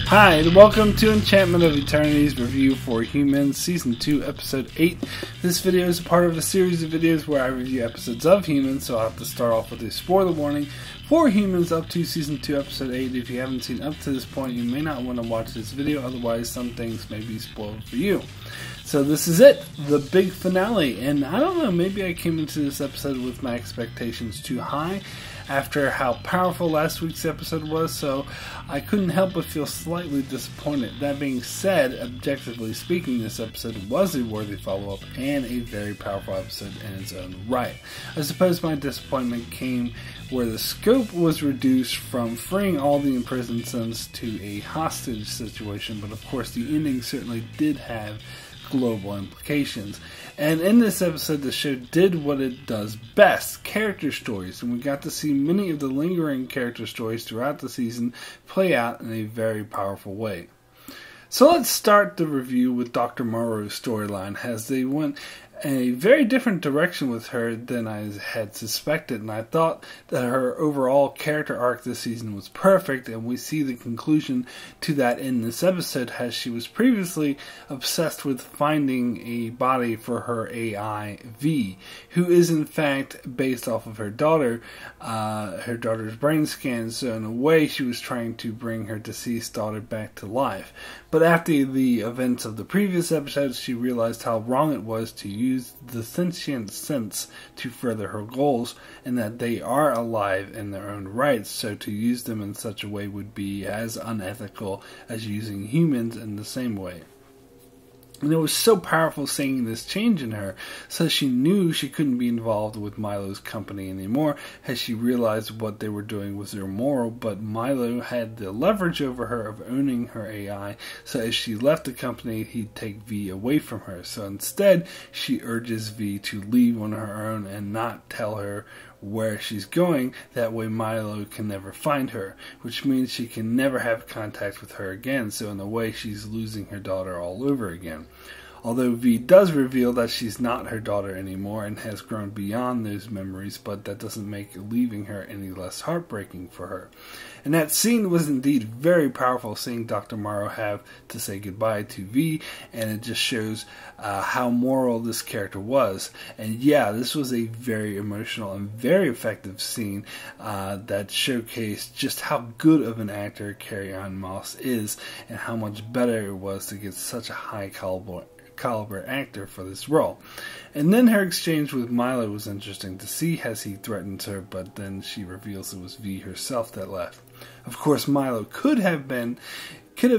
Hi, and welcome to Enchantment of Eternity's review for Humans, Season 2, Episode 8. This video is a part of a series of videos where I review episodes of Humans, so I'll have to start off with a spoiler warning for Humans up to Season 2, Episode 8. If you haven't seen up to this point, you may not want to watch this video, otherwise some things may be spoiled for you. So this is it, the big finale, and I don't know, maybe I came into this episode with my expectations too high after how powerful last week's episode was, so I couldn't help but feel slightly disappointed. That being said, objectively speaking, this episode was a worthy follow-up and a very powerful episode in its own right. I suppose my disappointment came where the scope was reduced from freeing all the imprisoned sons to a hostage situation, but of course the ending certainly did have global implications. And in this episode, the show did what it does best, character stories, and we got to see many of the lingering character stories throughout the season play out in a very powerful way. So let's start the review with Dr. Morrow's storyline, as they went a very different direction with her than I had suspected, and I thought that her overall character arc this season was perfect, and we see the conclusion to that in this episode, as she was previously obsessed with finding a body for her AI V, who is in fact based off of her daughter's brain scan, so in a way she was trying to bring her deceased daughter back to life. But after the events of the previous episodes, she realized how wrong it was to use the sentient sense to further her goals, and that they are alive in their own rights, so to use them in such a way would be as unethical as using humans in the same way. And it was so powerful seeing this change in her, so she knew she couldn't be involved with Milo's company anymore, as she realized what they were doing was immoral, but Milo had the leverage over her of owning her AI, so as she left the company, he'd take V away from her. So instead, she urges V to leave on her own and not tell her where she's going. That way Milo can never find her, which means she can never have contact with her again, so in a way she's losing her daughter all over again. Although V does reveal that she's not her daughter anymore and has grown beyond those memories, but that doesn't make leaving her any less heartbreaking for her. And that scene was indeed very powerful, seeing Dr. Morrow have to say goodbye to V, and it just shows how moral this character was. And yeah, this was a very emotional and very effective scene that showcased just how good of an actor Carrie-Anne Moss is, and how much better it was to get such a high caliber actor for this role. And then her exchange with Milo was interesting to see, as he threatens her, but then she reveals it was V herself that left. Of course, Milo could have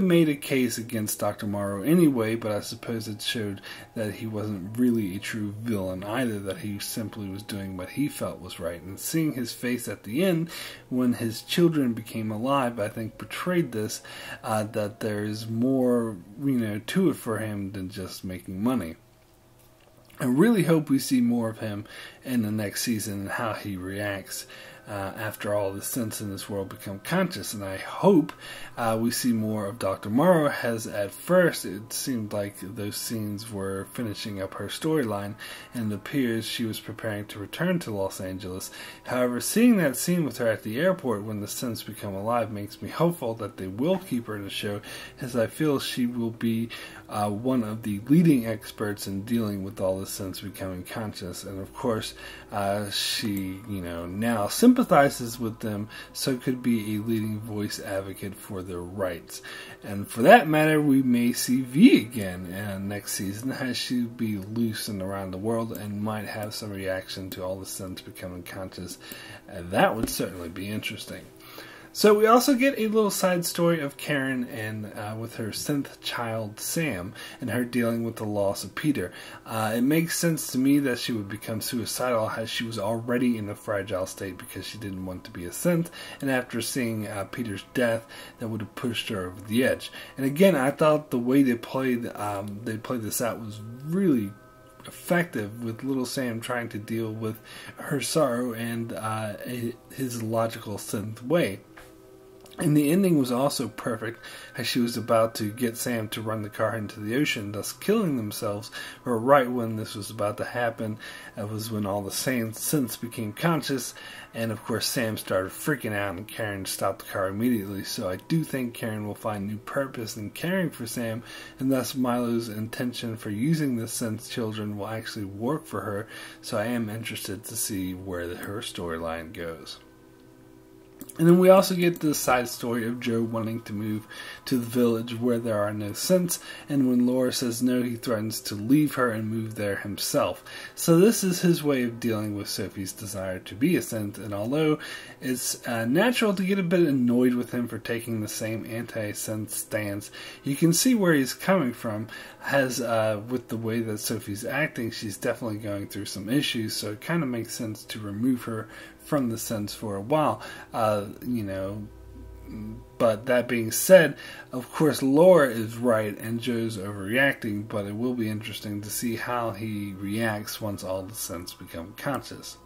made a case against Dr. Morrow anyway, but I suppose it showed that he wasn't really a true villain either, that he simply was doing what he felt was right. And seeing his face at the end, when his children became alive, I think portrayed this, that there is more, to it for him than just making money. I really hope we see more of him in the next season and how he reacts after all the synths in this world become conscious. And I hope we see more of Dr. Morrow, as at first it seemed like those scenes were finishing up her storyline, and it appears she was preparing to return to Los Angeles. However, seeing that scene with her at the airport when the synths become alive makes me hopeful that they will keep her in the show, as I feel she will be one of the leading experts in dealing with all the synths becoming conscious. And of course, she, now sympathizes with them, so could be a leading voice advocate for their rights. And for that matter, we may see V again next season, as she'll be loose and around the world and might have some reaction to all the synths becoming conscious, and that would certainly be interesting. So we also get a little side story of Karen and with her synth child Sam, and her dealing with the loss of Peter. It makes sense to me that she would become suicidal, as she was already in a fragile state because she didn't want to be a synth, and after seeing Peter's death, that would have pushed her over the edge. And again, I thought the way they played this out was really effective, with little Sam trying to deal with her sorrow and his logical synth way. And the ending was also perfect, as she was about to get Sam to run the car into the ocean, thus killing themselves. But right when this was about to happen, it was when all the synths became conscious, and of course Sam started freaking out, and Karen stopped the car immediately. So I do think Karen will find new purpose in caring for Sam, and thus Milo's intention for using the synth children will actually work for her. So I am interested to see where her storyline goes. And then we also get the side story of Joe wanting to move to the village where there are no synths, and when Laura says no, he threatens to leave her and move there himself. So this is his way of dealing with Sophie's desire to be a synth, and although it's natural to get a bit annoyed with him for taking the same anti-synth stance, you can see where he's coming from, as with the way that Sophie's acting, she's definitely going through some issues, so it kind of makes sense to remove her from the synths for a while, but that being said, of course Laura is right and Joe's overreacting, but it will be interesting to see how he reacts once all the synths become conscious.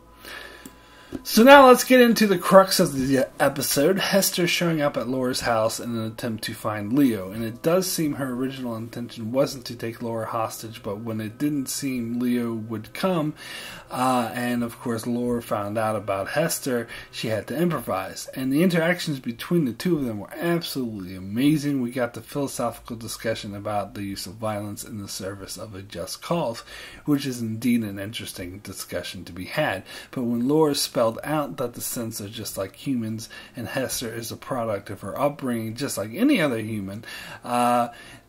So now let's get into the crux of the episode. Hester showing up at Laura's house in an attempt to find Leo, and it does seem her original intention wasn't to take Laura hostage, but when it didn't seem Leo would come, and of course Laura found out about Hester, she had to improvise. And the interactions between the two of them were absolutely amazing. We got the philosophical discussion about the use of violence in the service of a just cause, which is indeed an interesting discussion to be had. But when Laura spelled out that the synths are just like humans, and Hester is a product of her upbringing, just like any other human.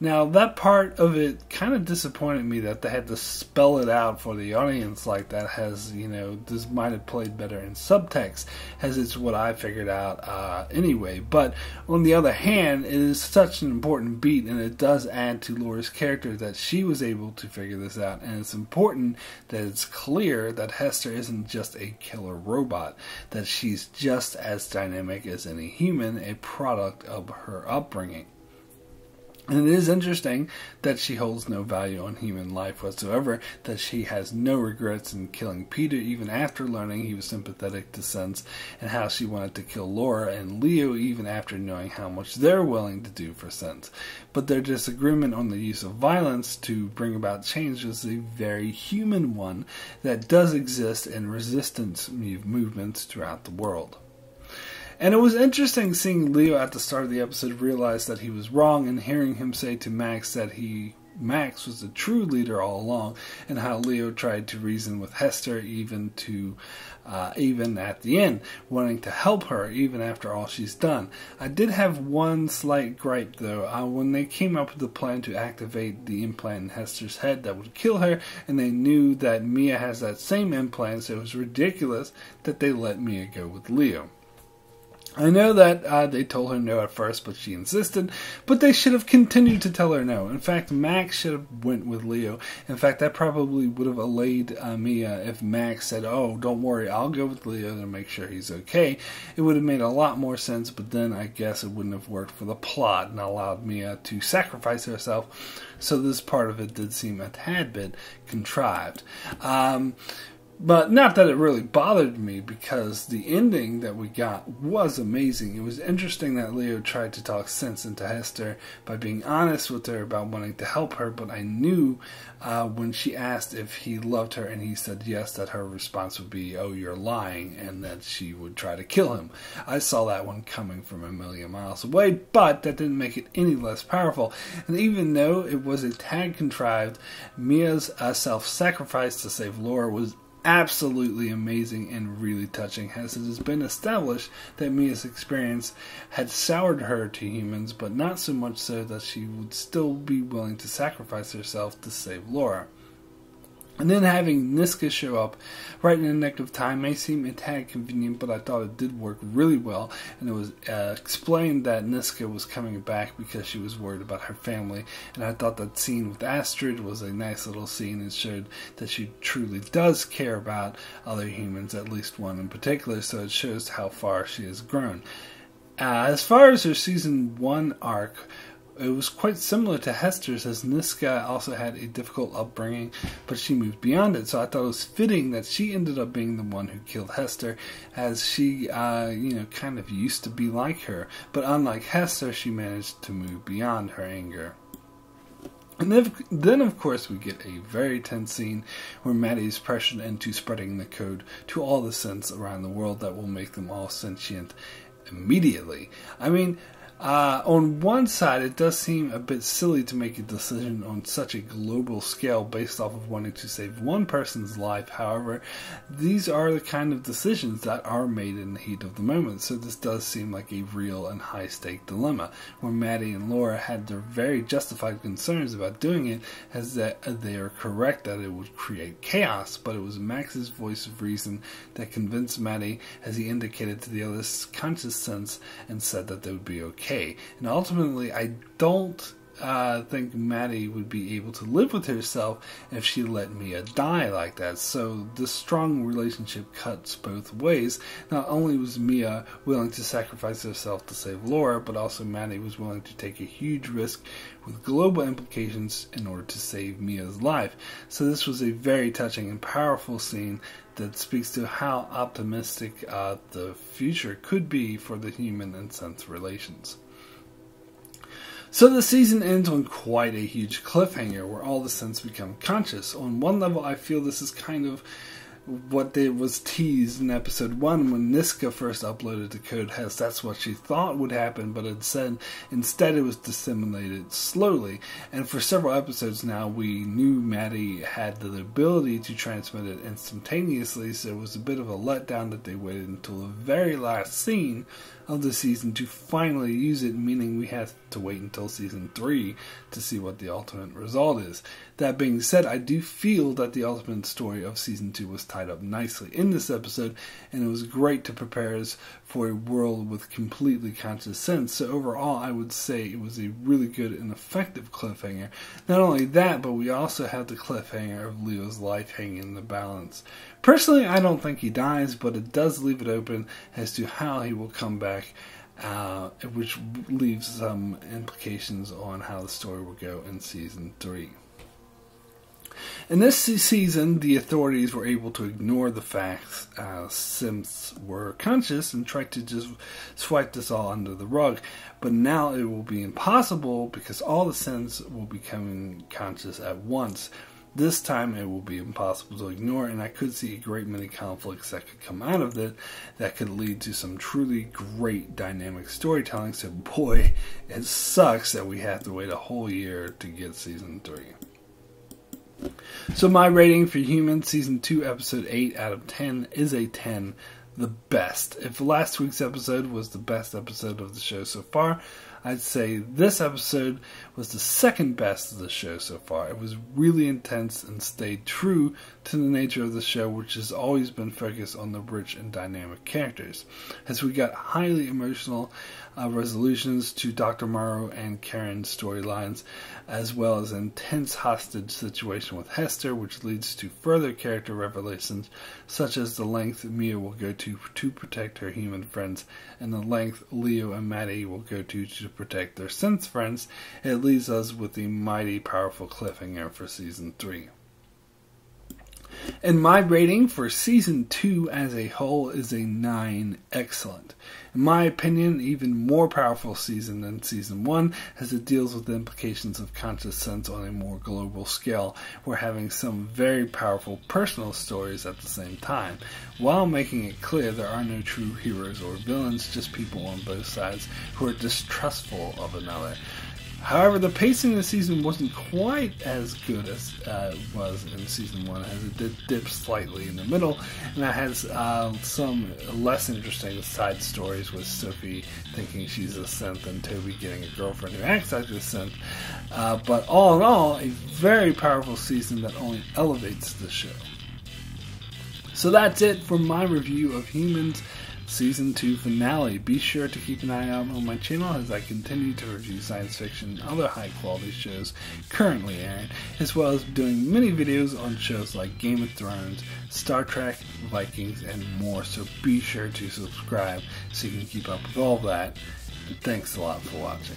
Now, that part of it kind of disappointed me that they had to spell it out for the audience like that. This might have played better in subtext, as it's what I figured out anyway. But on the other hand, it is such an important beat, and it does add to Laura's character that she was able to figure this out. And it's important that it's clear that Hester isn't just a killer robot, that she's just as dynamic as any human, a product of her upbringing. And it is interesting that she holds no value on human life whatsoever, that she has no regrets in killing Peter even after learning he was sympathetic to synths, and how she wanted to kill Laura and Leo even after knowing how much they're willing to do for synths. But their disagreement on the use of violence to bring about change is a very human one that does exist in resistance movements throughout the world. And it was interesting seeing Leo at the start of the episode realize that he was wrong, and hearing him say to Max that Max was the true leader all along, and how Leo tried to reason with Hester even at the end, wanting to help her even after all she's done. I did have one slight gripe though. When they came up with the plan to activate the implant in Hester's head that would kill her, and they knew that Mia has that same implant, so it was ridiculous that they let Mia go with Leo. I know that they told her no at first, but she insisted. But they should have continued to tell her no. In fact, Max should have went with Leo. In fact, that probably would have allayed Mia if Max said, "Oh, don't worry, I'll go with Leo to make sure he's okay." It would have made a lot more sense, but then I guess it wouldn't have worked for the plot and allowed Mia to sacrifice herself. So this part of it did seem a tad bit contrived. But not that it really bothered me, because the ending that we got was amazing. It was interesting that Leo tried to talk sense into Hester by being honest with her about wanting to help her, but I knew when she asked if he loved her and he said yes, that her response would be, "Oh, you're lying," and that she would try to kill him. I saw that one coming from a million miles away, but that didn't make it any less powerful. And even though it was a tad contrived, Mia's self-sacrifice to save Laura was absolutely amazing and really touching, as it has been established that Mia's experience had soured her to humans, but not so much so that she would still be willing to sacrifice herself to save Laura. And then having Niska show up right in the nick of time may seem a tad convenient, but I thought it did work really well. And it was explained that Niska was coming back because she was worried about her family. And I thought that scene with Astrid was a nice little scene. It showed that she truly does care about other humans, at least one in particular, so it shows how far she has grown. As far as her Season 1 arc, It was quite similar to Hester's, as Niska also had a difficult upbringing, but she moved beyond it. So I thought it was fitting that she ended up being the one who killed Hester, as she, kind of used to be like her. But unlike Hester, she managed to move beyond her anger. And then, of course, we get a very tense scene where Maddie is pressured into spreading the code to all the synths around the world that will make them all sentient immediately. I mean, on one side, it does seem a bit silly to make a decision on such a global scale based off of wanting to save one person's life. However, these are the kind of decisions that are made in the heat of the moment, so this does seem like a real and high-stake dilemma, where Maddie and Laura had their very justified concerns about doing it, as that they are correct that it would create chaos, but it was Max's voice of reason that convinced Maddie, as he indicated to the other's conscious sense, and said that they would be okay. And ultimately, I don't think Maddie would be able to live with herself if she let Mia die like that. So the strong relationship cuts both ways. Not only was Mia willing to sacrifice herself to save Laura, but also Maddie was willing to take a huge risk with global implications in order to save Mia's life. So this was a very touching and powerful scene that speaks to how optimistic the future could be for the human and synth relations. So the season ends on quite a huge cliffhanger, where all the synths become conscious. On one level, I feel this is kind of what was teased in episode 1 when Niska first uploaded the code. That's what she thought would happen, but instead it was disseminated slowly. And for several episodes now, we knew Maddie had the ability to transmit it instantaneously, so it was a bit of a letdown that they waited until the very last scene of the season to finally use it, meaning we have to wait until season 3 to see what the ultimate result is. That being said, I do feel that the ultimate story of season 2 was tied up nicely in this episode, and it was great to prepare us for a world with completely conscious synths. So overall, I would say it was a really good and effective cliffhanger. Not only that, but we also have the cliffhanger of Leo's life hanging in the balance. Personally, I don't think he dies, but it does leave it open as to how he will come back, which leaves some implications on how the story will go in season 3. In this season, the authorities were able to ignore the facts synths were conscious and tried to just swipe this all under the rug. But now it will be impossible because all the synths will be becoming conscious at once. This time it will be impossible to ignore, and I could see a great many conflicts that could come out of it that could lead to some truly great dynamic storytelling. So boy, it sucks that we have to wait a whole year to get season 3. So my rating for Humans Season 2 Episode 8 out of 10 is a 10, the best. If last week's episode was the best episode of the show so far, I'd say this episode was the second best of the show so far. It was really intense and stayed true to the nature of the show, which has always been focused on the rich and dynamic characters. As we got highly emotional resolutions to Dr. Morrow and Karen's storylines, as well as an intense hostage situation with Hester, which leads to further character revelations, such as the length Mia will go to protect her human friends, and the length Leo and Maddie will go to protect their synth friends. It leaves us with a mighty powerful cliffhanger for Season 3. And my rating for Season 2 as a whole is a 9, excellent. In my opinion, even more powerful season than Season 1, as it deals with the implications of conscious sense on a more global scale. We're having some very powerful personal stories at the same time, while making it clear there are no true heroes or villains, just people on both sides who are distrustful of another. However, the pacing of the season wasn't quite as good as it was in Season 1, as it did dip slightly in the middle, and that has some less interesting side stories with Sophie thinking she's a synth and Toby getting a girlfriend who acts like a synth. But all in all, a very powerful season that only elevates the show. So that's it for my review of Humans Season 2 finale. Be sure to keep an eye out on my channel as I continue to review science fiction and other high quality shows currently airing, as well as doing many videos on shows like Game of Thrones, Star Trek, Vikings, and more. So be sure to subscribe so you can keep up with all that. And thanks a lot for watching.